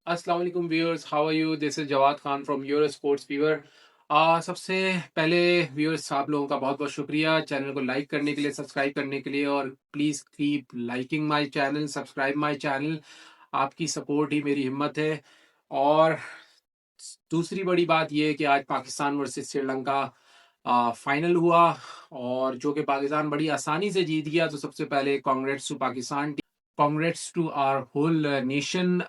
अस्सलाम वालेकुम viewers, how are you? This is Jawad Khan from your sports fever. सबसे पहले व्यूअर्स, आप लोगों का बहुत बहुत शुक्रिया चैनल को लाइक करने के लिए, सब्सक्राइब करने के लिए, और please keep liking my channel, subscribe my channel. आपकी सपोर्ट ही मेरी हिम्मत है। और दूसरी बड़ी बात यह है कि आज पाकिस्तान वर्सेस श्रीलंका फाइनल हुआ, और जो कि पाकिस्तान बड़ी आसानी से जीत गया। तो सबसे पहले congrats to Pakistan, congrats to our whole nation.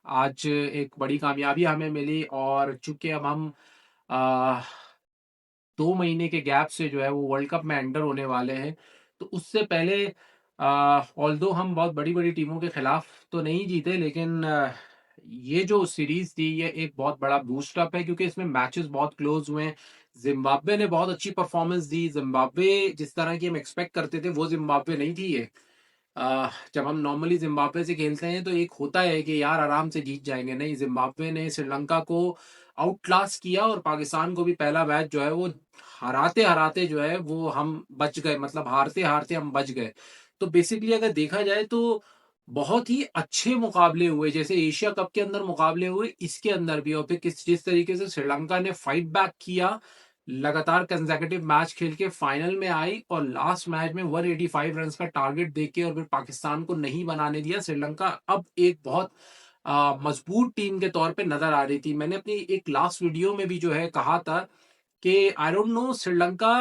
आज एक बड़ी कामयाबी हमें मिली, और चूंकि अब हम आ, 2 महीने के गैप से जो है वो वर्ल्ड कप में एंटर होने वाले हैं, तो उससे पहले ऑल्दो हम बहुत बड़ी बड़ी टीमों के खिलाफ तो नहीं जीते, लेकिन ये जो सीरीज थी ये एक बहुत बड़ा बूस्ट अप है, क्योंकि इसमें मैचेस बहुत क्लोज हुए हैं। जिम्बाब्वे ने बहुत अच्छी परफॉर्मेंस दी। जिम्बाब्वे जिस तरह की हम एक्सपेक्ट करते थे वो जिम्बाब्वे नहीं थी ये। जब हम नॉर्मली जिम्बाब्वे से खेलते हैं तो एक होता है कि यार आराम से जीत जाएंगे, नहीं, जिम्बाब्वे ने श्रीलंका को आउट क्लास किया, और पाकिस्तान को भी पहला मैच जो है वो हराते हराते जो है वो हम बच गए, मतलब हारते हारते हम बच गए। तो बेसिकली अगर देखा जाए तो बहुत ही अच्छे मुकाबले हुए, जैसे एशिया कप के अंदर मुकाबले हुए, इसके अंदर भी। और फिर किस जिस तरीके से श्रीलंका ने फाइट बैक किया, लगातार कंसेक्यूटिव मैच खेल के फाइनल में आई, और लास्ट मैच में 185 रन का टारगेट देके और फिर पाकिस्तान को नहीं बनाने दिया। श्रीलंका अब एक बहुत मजबूत टीम के तौर पे नजर आ रही थी। मैंने अपनी एक लास्ट वीडियो में भी जो है कहा था कि आई डोंट नो श्रीलंका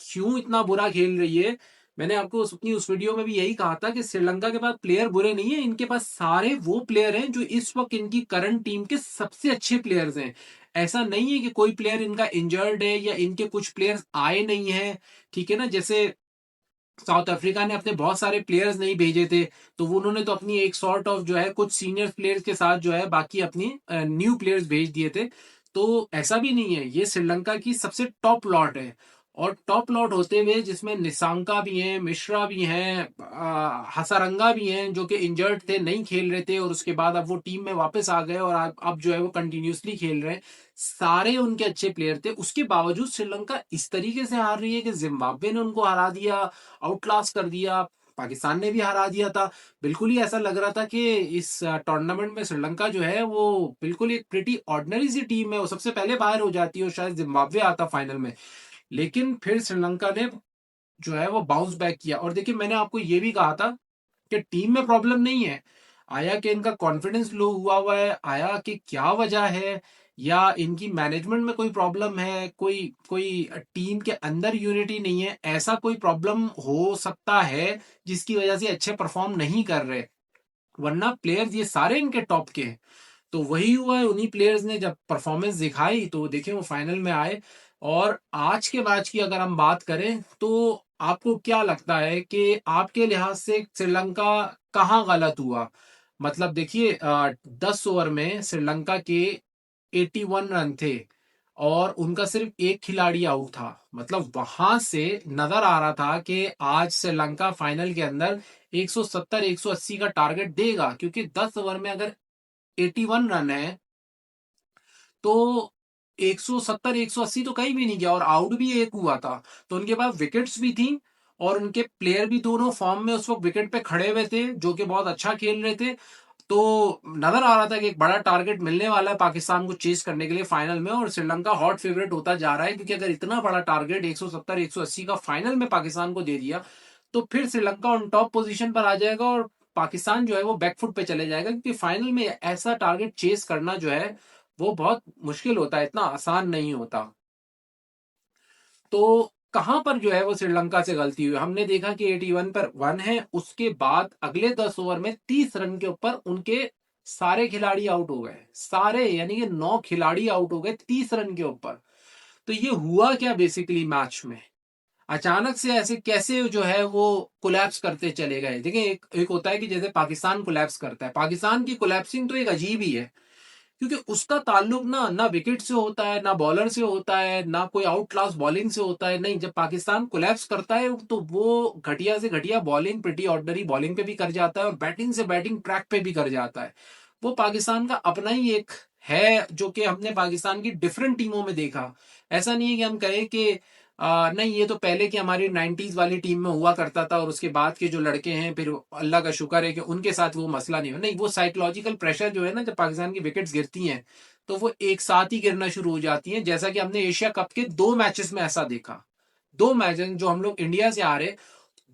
क्यों इतना बुरा खेल रही है। मैंने आपको अपनी उस वीडियो में भी यही कहा था कि श्रीलंका के पास प्लेयर बुरे नहीं है, इनके पास सारे वो प्लेयर हैं जो इस वक्त इनकी करंट टीम के सबसे अच्छे प्लेयर्स हैं। ऐसा नहीं है कि कोई प्लेयर इनका इंजर्ड है या इनके कुछ प्लेयर्स आए नहीं है। ठीक है ना, जैसे साउथ अफ्रीका ने अपने बहुत सारे प्लेयर्स नहीं भेजे थे, तो वो उन्होंने तो अपनी एक सॉर्ट ऑफ जो है कुछ सीनियर प्लेयर्स के साथ जो है बाकी अपनी न्यू प्लेयर्स भेज दिए थे। तो ऐसा भी नहीं है, ये श्रीलंका की सबसे टॉप लॉट है। और टॉप लॉट होते हुए जिसमें निसांका भी हैं, मिश्रा भी हैं, हसारंगा भी हैं, जो कि इंजर्ड थे, नहीं खेल रहे थे, और उसके बाद अब वो टीम में वापस आ गए, और अब जो है वो कंटिन्यूसली खेल रहे हैं। सारे उनके अच्छे प्लेयर थे, उसके बावजूद श्रीलंका इस तरीके से हार रही है कि जिम्बाब्वे ने उनको हरा दिया, आउट क्लास कर दिया, पाकिस्तान ने भी हरा दिया था। बिल्कुल ही ऐसा लग रहा था कि इस टूर्नामेंट में श्रीलंका जो है वो बिल्कुल एक प्रिटी ऑर्डिनरी सी टीम है, वो सबसे पहले बाहर हो जाती है और शायद जिम्बाब्वे आता फाइनल में। लेकिन फिर श्रीलंका ने जो है वो बाउंस बैक किया। और देखिए, मैंने आपको ये भी कहा था कि टीम में प्रॉब्लम नहीं है। आया कि इनका कॉन्फिडेंस लो हुआ है, आया कि क्या वजह है, या इनकी मैनेजमेंट में कोई प्रॉब्लम है, कोई कोई टीम के अंदर यूनिटी नहीं है, ऐसा कोई प्रॉब्लम हो सकता है जिसकी वजह से अच्छे परफॉर्म नहीं कर रहे। वरना प्लेयर्स ये सारे इनके टॉप के हैं। तो वही हुआ है, उन्हीं प्लेयर्स ने जब परफॉर्मेंस दिखाई तो देखिए वो फाइनल में आए। और आज के मैच की अगर हम बात करें तो आपको क्या लगता है कि आपके लिहाज से श्रीलंका कहाँ गलत हुआ? मतलब देखिए, 10 ओवर में श्रीलंका के 81 रन थे, और उनका सिर्फ एक खिलाड़ी आउट था। मतलब वहां से नजर आ रहा था कि आज श्रीलंका फाइनल के अंदर 170 180 का टारगेट देगा, क्योंकि 10 ओवर में अगर 81 रन है तो 170 180 तो कहीं भी नहीं गया, और आउट भी एक हुआ था। तो उनके पास विकेट्स भी थी, और उनके प्लेयर भी दोनों फॉर्म में उस वक्त विकेट पे खड़े हुए थे, जो कि बहुत अच्छा खेल रहे थे। तो नजर आ रहा था कि एक बड़ा टारगेट मिलने वाला है पाकिस्तान को चेस करने के लिए फाइनल में, और श्रीलंका हॉट फेवरेट होता जा रहा है, क्योंकि अगर इतना बड़ा टारगेट 170 180 का फाइनल में पाकिस्तान को दे दिया तो फिर श्रीलंका ऑन टॉप पोजीशन पर आ जाएगा, और पाकिस्तान जो है वो बैकफुट पे चले जाएगा, क्योंकि फाइनल में ऐसा टारगेट चेस करना जो है वो बहुत मुश्किल होता है, इतना आसान नहीं होता। तो कहां पर जो है वो श्रीलंका से गलती हुई? हमने देखा कि 81 पर 1 है, उसके बाद अगले 10 ओवर में 30 रन के ऊपर उनके सारे खिलाड़ी आउट हो गए, सारे यानी कि 9 खिलाड़ी आउट हो गए 30 रन के ऊपर। तो ये हुआ क्या बेसिकली मैच में? अचानक से ऐसे कैसे जो है वो कोलैप्स करते चले गए? देखिए, एक एक होता है कि जैसे पाकिस्तान कोलैप्स करता है, पाकिस्तान की कोलैप्सिंग तो एक अजीब ही है, क्योंकि उसका ताल्लुक ना ना विकेट से होता है, ना बॉलर से होता है, ना कोई आउट क्लास बॉलिंग से होता है। नहीं, जब पाकिस्तान कोलैप्स करता है तो वो घटिया से घटिया बॉलिंग, प्रिटी ऑर्डनरी बॉलिंग पे भी कर जाता है, और बैटिंग से बैटिंग ट्रैक पे भी कर जाता है। वो पाकिस्तान का अपना ही एक है, जो कि हमने पाकिस्तान की डिफरेंट टीमों में देखा। ऐसा नहीं है कि हम कहें कि नहीं, ये तो पहले की हमारी 90s वाली टीम में हुआ करता था, और उसके बाद के जो लड़के हैं फिर अल्लाह का शुक्र है कि उनके साथ वो मसला नहीं हो। नहीं, वो साइकोलॉजिकल प्रेशर जो है ना, जब पाकिस्तान की विकेट्स गिरती हैं तो वो एक साथ ही गिरना शुरू हो जाती हैं, जैसा कि हमने एशिया कप के 2 मैचेस में ऐसा देखा। 2 मैचेस जो हम लोग इंडिया से आ रहे,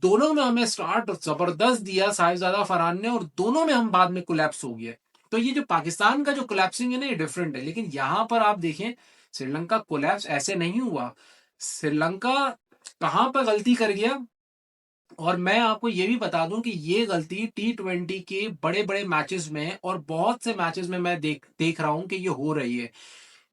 दोनों में हमें स्टार्ट जबरदस्त दिया साहिबजादा फरहान ने, और दोनों में हम बाद में कोलैप्स हो गए। तो ये जो पाकिस्तान का जो कोलैप्सिंग है ना, ये डिफरेंट है। लेकिन यहां पर आप देखें, श्रीलंका कोलैप्स ऐसे नहीं हुआ। श्रीलंका कहां पर गलती कर गया, और मैं आपको ये भी बता दूं कि ये गलती T20 के बड़े बड़े मैचेस में और बहुत से मैचेस में मैं देख रहा हूं कि ये हो रही है।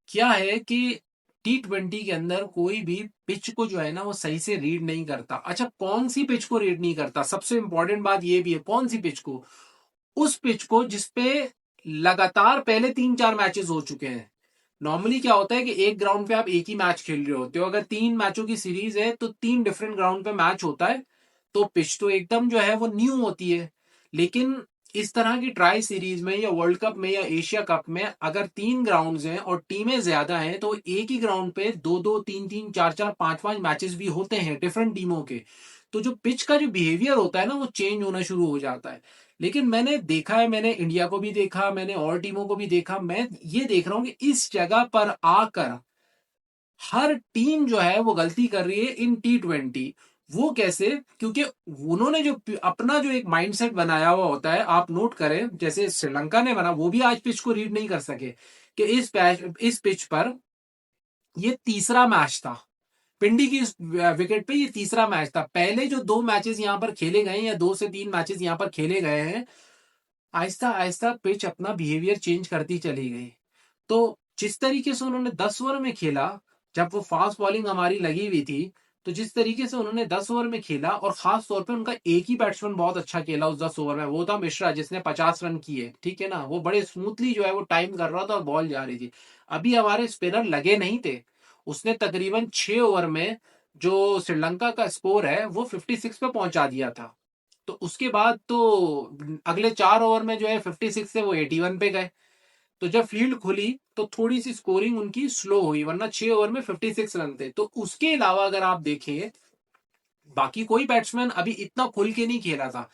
क्या है कि T20 के अंदर कोई भी पिच को जो है ना, वो सही से रीड नहीं करता। अच्छा, कौन सी पिच को रीड नहीं करता? सबसे इंपॉर्टेंट बात ये भी है, कौन सी पिच को? उस पिच को जिसपे लगातार पहले 3-4 मैचेस हो चुके हैं। नॉर्मली क्या होता है कि एक ग्राउंड पे आप एक ही मैच खेल रहे होते हो। अगर 3 मैचों की सीरीज है तो 3 डिफरेंट ग्राउंड पे मैच होता है, तो पिच तो एकदम जो है वो न्यू होती है। लेकिन इस तरह की ट्राई सीरीज में या वर्ल्ड कप में या एशिया कप में अगर 3 ग्राउंड्स हैं और टीमें ज्यादा हैं, तो एक ही ग्राउंड पे 2-2, 3-3, 4-4, 5-5 मैचेस भी होते हैं डिफरेंट टीमों के। तो जो पिच का जो बिहेवियर होता है ना, वो चेंज होना शुरू हो जाता है। लेकिन मैंने देखा है, मैंने इंडिया को भी देखा, मैंने और टीमों को भी देखा, मैं ये देख रहा हूं कि इस जगह पर आकर हर टीम जो है वो गलती कर रही है इन T20। वो कैसे? क्योंकि उन्होंने जो अपना जो एक माइंडसेट बनाया हुआ होता है, आप नोट करें, जैसे श्रीलंका ने बना, वो भी आज पिच को रीड नहीं कर सके कि इस पिच पर ये तीसरा मैच था। पिंडी की विकेट पे ये तीसरा मैच था। पहले जो 2 मैचेस यहां पर खेले गए या 2 से 3 मैचेस यहां पर खेले गए हैं, आहिस्ता आहिस्ता पिच अपना बिहेवियर चेंज करती चली गई। तो जिस तरीके से उन्होंने 10 ओवर में खेला, जब वो फास्ट बॉलिंग हमारी लगी हुई थी, तो जिस तरीके से उन्होंने 10 ओवर में खेला, और खास तौर पे उनका एक ही बैट्समैन बहुत अच्छा खेला उस 10 ओवर में, वो था मिश्रा, जिसने 50 रन किए। ठीक है ना, वो बड़े स्मूथली जो है वो टाइम कर रहा था और बॉल जा रही थी। अभी हमारे स्पिनर लगे नहीं थे। उसने तकरीबन 6 ओवर में जो श्रीलंका का स्कोर है वो 56 पे पहुंचा दिया था। तो उसके बाद तो अगले 4 ओवर में जो है 56 से वो 81 पे गए। तो जब फील्ड खुली तो थोड़ी सी स्कोरिंग उनकी स्लो हुई, वरना 6 ओवर में 56 रन थे। तो उसके अलावा अगर आप देखें, बाकी कोई बैट्समैन अभी इतना खुल के नहीं खेला था।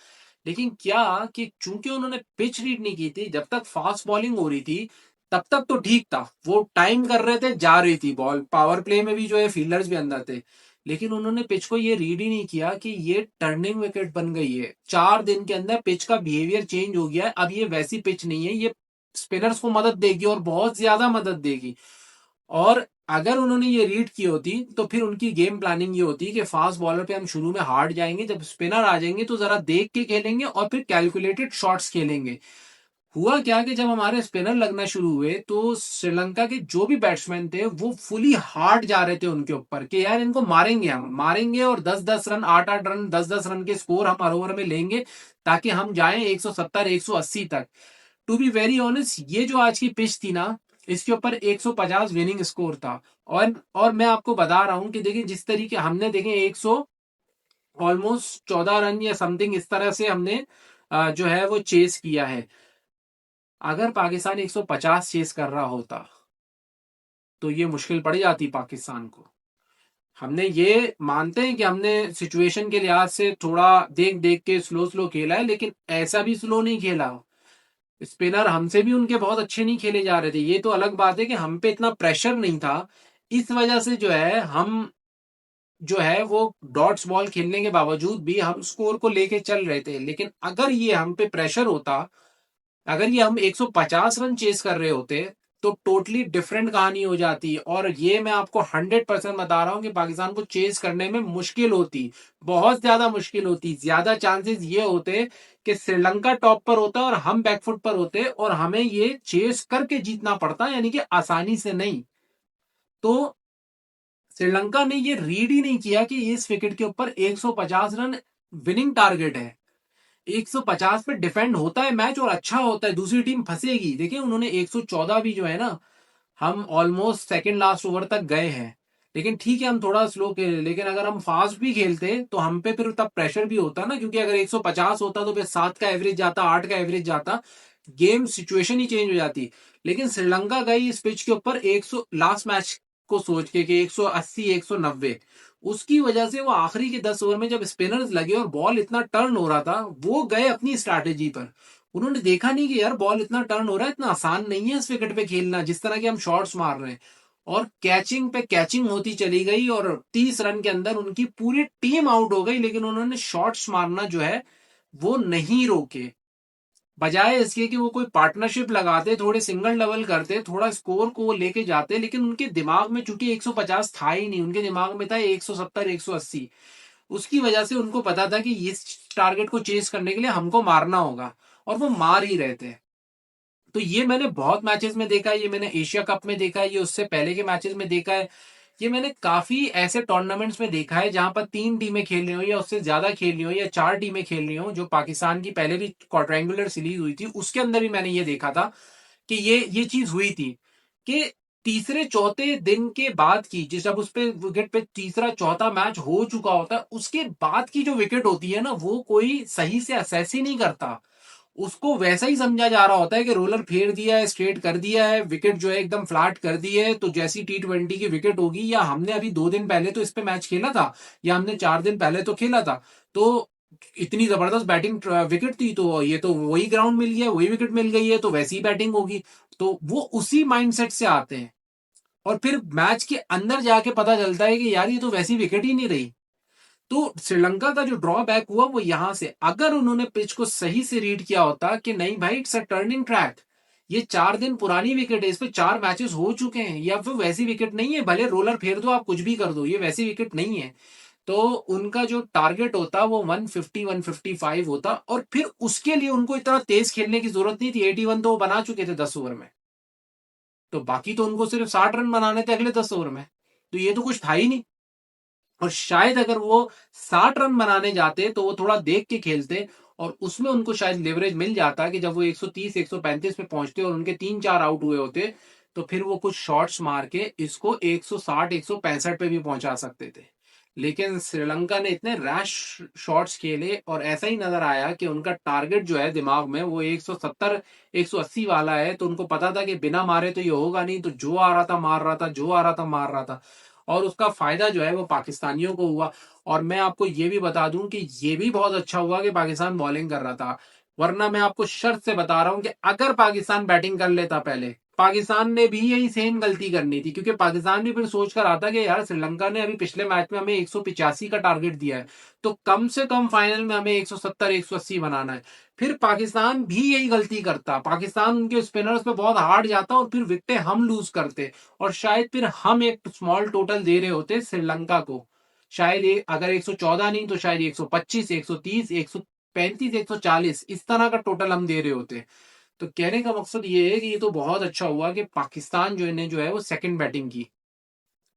लेकिन क्या कि चूंकि उन्होंने पिच रीड नहीं की थी, जब तक फास्ट बॉलिंग हो रही थी तब तक तो ठीक था, वो टाइम कर रहे थे, जा रही थी बॉल, पावर प्ले में भी जो है फील्डर्स भी अंदर थे। लेकिन उन्होंने पिच को ये रीड ही नहीं किया कि ये टर्निंग विकेट बन गई है। 4 दिन के अंदर पिच का बिहेवियर चेंज हो गया है। अब ये वैसी पिच नहीं है, ये स्पिनर्स को मदद देगी और बहुत ज्यादा मदद देगी। और अगर उन्होंने ये रीड की होती तो फिर उनकी गेम प्लानिंग ये होती कि फास्ट बॉलर पे हम शुरू में हार्ड जाएंगे, जब स्पिनर आ जाएंगे तो जरा देख के खेलेंगे और फिर कैलकुलेटेड शॉट्स खेलेंगे। हुआ क्या कि जब हमारे स्पिनर लगना शुरू हुए तो श्रीलंका के जो भी बैट्समैन थे वो फुली हार्ड जा रहे थे उनके ऊपर कि यार इनको मारेंगे, हम मारेंगे, और 10-10 रन, 8-8 रन, 10-10 रन के स्कोर हम हर ओवर में लेंगे, ताकि हम जाएं 170, 180 तक। टू बी वेरी ऑनेस्ट, ये जो आज की पिच थी ना, इसके ऊपर 150 विनिंग स्कोर था। और मैं आपको बता रहा हूं कि देखिए, जिस तरीके हमने देखे 100 ऑलमोस्ट 14 रन या समथिंग इस तरह से हमने जो है वो चेस किया है। अगर पाकिस्तान 150 चेस कर रहा होता तो ये मुश्किल पड़ जाती पाकिस्तान को। हमने ये मानते हैं कि हमने सिचुएशन के लिहाज से थोड़ा देख देख के स्लो स्लो खेला है, लेकिन ऐसा भी स्लो नहीं खेला। स्पिनर हमसे भी उनके बहुत अच्छे नहीं खेले जा रहे थे। ये तो अलग बात है कि हम पे इतना प्रेशर नहीं था, इस वजह से जो है हम जो है वो डॉट्स बॉल खेलने के बावजूद भी हम स्कोर को लेके चल रहे थे। लेकिन अगर ये हम पे प्रेशर होता, अगर ये हम 150 रन चेस कर रहे होते, तो टोटली डिफरेंट कहानी हो जाती। और ये मैं आपको 100% बता रहा हूं कि पाकिस्तान को चेस करने में मुश्किल होती, बहुत ज्यादा मुश्किल होती। ज्यादा चांसेस ये होते कि श्रीलंका टॉप पर होता और हम बैकफुट पर होते, और हमें ये चेस करके जीतना पड़ता, यानी कि आसानी से नहीं। तो श्रीलंका ने ये रीड ही नहीं किया कि इस विकेट के ऊपर 150 रन विनिंग टारगेट है। 150 पे डिफेंड होता है मैच और अच्छा होता है, दूसरी टीम फंसेगी। देखिए, उन्होंने 114 भी जो है ना, हम ऑलमोस्ट सेकंड लास्ट ओवर तक गए हैं। लेकिन ठीक है, हम थोड़ा स्लो खेले, लेकिन अगर हम फास्ट भी खेलते तो हम पे फिर तब प्रेशर भी होता ना, क्योंकि अगर 150 होता तो फिर 7 का एवरेज जाता, 8 का एवरेज जाता, गेम सिचुएशन ही चेंज हो जाती। लेकिन श्रीलंका गई इस पिच के ऊपर 100 लास्ट मैच को सोच के कि 180, 190, उसकी वजह से वो आखिरी के 10 ओवर में जब स्पिनर्स लगे और बॉल इतना टर्न हो रहा था, वो गए अपनी स्ट्रैटेजी पर। उन्होंने देखा नहीं कि यार बॉल इतना टर्न हो रहा है, इतना आसान नहीं है इस विकेट पे खेलना जिस तरह के हम शॉट्स मार रहे हैं। और कैचिंग पे कैचिंग होती चली गई और 30 रन के अंदर उनकी पूरी टीम आउट हो गई, लेकिन उन्होंने शॉट्स मारना जो है वो नहीं रोके। बजाय इसके कि वो कोई पार्टनरशिप लगाते, थोड़े सिंगल डबल करते, थोड़ा स्कोर को लेके जाते, लेकिन उनके दिमाग में चूंकि 150 था ही नहीं, उनके दिमाग में था 170 180। उसकी वजह से उनको पता था कि इस टारगेट को चेस करने के लिए हमको मारना होगा, और वो मार ही रहे थे। तो ये मैंने बहुत मैचेस में देखा है, ये मैंने एशिया कप में देखा है, ये उससे पहले के मैचेस में देखा है, ये मैंने काफी ऐसे टूर्नामेंट्स में देखा है जहां पर 3 टीमें खेल रही हो या उससे ज्यादा खेल रही हो या 4 टीमें खेल रही हो। जो पाकिस्तान की पहले भी क्वाड्रेंगुलर सीरीज हुई थी उसके अंदर भी मैंने ये देखा था कि ये चीज हुई थी कि तीसरे चौथे दिन के बाद की, जिस जब उस पे विकेट पे तीसरा चौथा मैच हो चुका होता है, उसके बाद की जो विकेट होती है ना, वो कोई सही से असेस ही नहीं करता। उसको वैसा ही समझा जा रहा होता है कि रोलर फेर दिया है, स्ट्रेट कर दिया है, विकेट जो है एकदम फ्लैट कर दी है, तो जैसी T20 की विकेट होगी, या हमने अभी 2 दिन पहले तो इस पे मैच खेला था, या हमने 4 दिन पहले तो खेला था, तो इतनी जबरदस्त बैटिंग विकेट थी, तो ये तो वही ग्राउंड मिल गया, वही विकेट मिल गई है, तो वैसी बैटिंग होगी। तो वो उसी माइंडसेट से आते हैं, और फिर मैच के अंदर जाके पता चलता है कि यार ये तो वैसी विकेट ही नहीं रही। तो श्रीलंका का जो ड्रॉबैक हुआ वो यहां से, अगर उन्होंने पिच को सही से रीड किया होता कि नहीं भाई इट्स अ टर्निंग ट्रैक, ये 4 दिन पुरानी विकेट है, इस पे 4 मैचेस हो चुके हैं, या फिर वैसी विकेट नहीं है, भले रोलर फेर दो, आप कुछ भी कर दो, ये वैसी विकेट नहीं है, तो उनका जो टारगेट होता वो 150 155 होता, और फिर उसके लिए उनको इतना तेज खेलने की जरूरत नहीं थी। 81 तो वो बना चुके थे 10 ओवर में, तो बाकी तो उनको सिर्फ 60 रन बनाने थे अगले 10 ओवर में, तो ये तो कुछ था ही नहीं। और शायद अगर वो 60 रन बनाने जाते तो वो थोड़ा देख के खेलते, और उसमें उनको शायद लेवरेज मिल जाता कि जब वो 130 135 पे पहुंचते और उनके 3 4 आउट हुए होते, तो फिर वो कुछ शॉट्स मार के इसको 160 165 पे भी पहुंचा सकते थे। लेकिन श्रीलंका ने इतने रैश शॉट्स खेले, और ऐसा ही नजर आया कि उनका टारगेट जो है दिमाग में वो 170 180 वाला है, तो उनको पता था कि बिना मारे तो ये होगा नहीं, तो जो आ रहा था मार रहा था, जो आ रहा था मार रहा था, और उसका फायदा जो है वो पाकिस्तानियों को हुआ। और मैं आपको ये भी बता दूं कि ये भी बहुत अच्छा हुआ कि पाकिस्तान बॉलिंग कर रहा था, वरना मैं आपको शर्त से बता रहा हूं कि अगर पाकिस्तान बैटिंग कर लेता पहले, पाकिस्तान ने भी यही सेम गलती करनी थी, क्योंकि पाकिस्तान भी फिर सोच कर आता कि यार श्रीलंका ने अभी पिछले मैच में हमें 185 का टारगेट दिया है, तो कम से कम फाइनल में हमें 170 180 बनाना है। फिर पाकिस्तान भी यही गलती करता, पाकिस्तान उनके स्पिनर्स पे बहुत हार्ड जाता और फिर विकेटें हम लूज करते, और शायद फिर हम एक स्मॉल टोटल दे रहे होते श्रीलंका को। शायद अगर 114 नहीं तो शायद 125 130 135 140 इस तरह का टोटल हम दे रहे होते। तो कहने का मकसद ये है कि ये तो बहुत अच्छा हुआ कि पाकिस्तान जो है वो सेकंड बैटिंग की।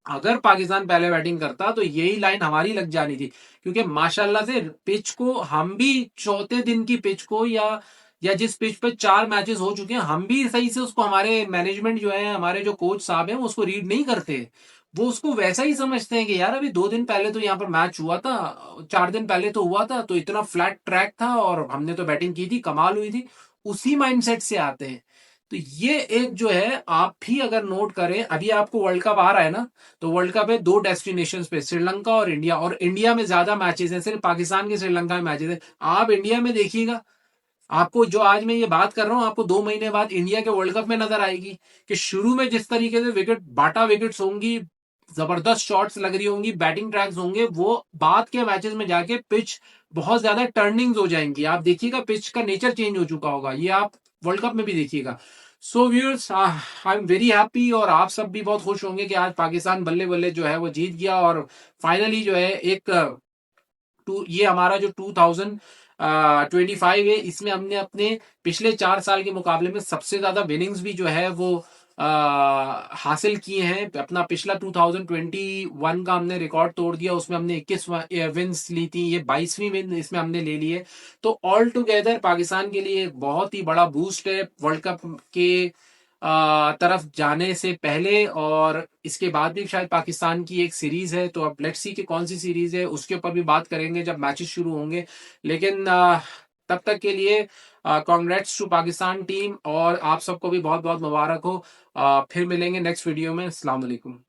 अगर पाकिस्तान पहले बैटिंग करता तो यही लाइन हमारी लग जानी थी, क्योंकि माशाल्लाह से पिच को हम भी चौथे दिन की पिच को, या जिस पिच पे 4 मैचेस हो चुके हैं, हम भी सही से उसको, हमारे मैनेजमेंट जो है, हमारे जो कोच साहब हैं, वो उसको रीड नहीं करते। वो उसको वैसा ही समझते हैं कि यार अभी 2 दिन पहले तो यहाँ पर मैच हुआ था, 4 दिन पहले तो हुआ था, तो इतना फ्लैट ट्रैक था और हमने तो बैटिंग की थी, कमाल हुई थी। उसी माइंडसेट से आते हैं। तो ये एक जो है, आप भी अगर नोट करें, अभी आपको वर्ल्ड कप आ रहा है ना, तो वर्ल्ड कप है 2 डेस्टिनेशन पे, श्रीलंका और इंडिया, और इंडिया में ज्यादा मैचेस हैं, सिर्फ पाकिस्तान के श्रीलंका में मैचेस हैं। आप इंडिया में देखिएगा, आपको जो आज मैं ये बात कर रहा हूं, आपको 2 महीने बाद इंडिया के वर्ल्ड कप में नजर आएगी कि शुरू में जिस तरीके से विकेट बाटा विकेट्स होंगी, जबरदस्त शॉट्स लग रही होंगी, बैटिंग ट्रैक्स होंगे, वो बाद के मैचेस में जाके पिच बहुत ज्यादा टर्निंग्स हो जाएंगी, आप देखिएगा पिच का नेचर चेंज हो चुका होगा, ये आप वर्ल्ड कप में भी देखिएगा। So viewers, I am very happy, और आप सब भी बहुत खुश होंगे कि आज पाकिस्तान बल्ले बल्ले जो है वो जीत गया, और फाइनली जो है एक ये हमारा जो 2025 है, इसमें हमने अपने पिछले 4 साल के मुकाबले में सबसे ज्यादा विनिंग्स भी जो है वो हासिल किए हैं। अपना पिछला 2021 का हमने रिकॉर्ड तोड़ दिया, उसमें हमने 21 विन्स ली थी, ये 22वीं विन इसमें हमने ले ली है। तो ऑल टुगेदर पाकिस्तान के लिए एक बहुत ही बड़ा बूस्ट है वर्ल्ड कप के तरफ जाने से पहले, और इसके बाद भी शायद पाकिस्तान की एक सीरीज है, तो अब लेट्स सी कि कौन सी सीरीज है, उसके ऊपर भी बात करेंगे जब मैचेस शुरू होंगे। लेकिन तब तक के लिए कांग्रेट्स टू पाकिस्तान टीम, और आप सबको भी बहुत बहुत मुबारक हो। फिर मिलेंगे नेक्स्ट वीडियो में। अस्सलाम वालेकुम।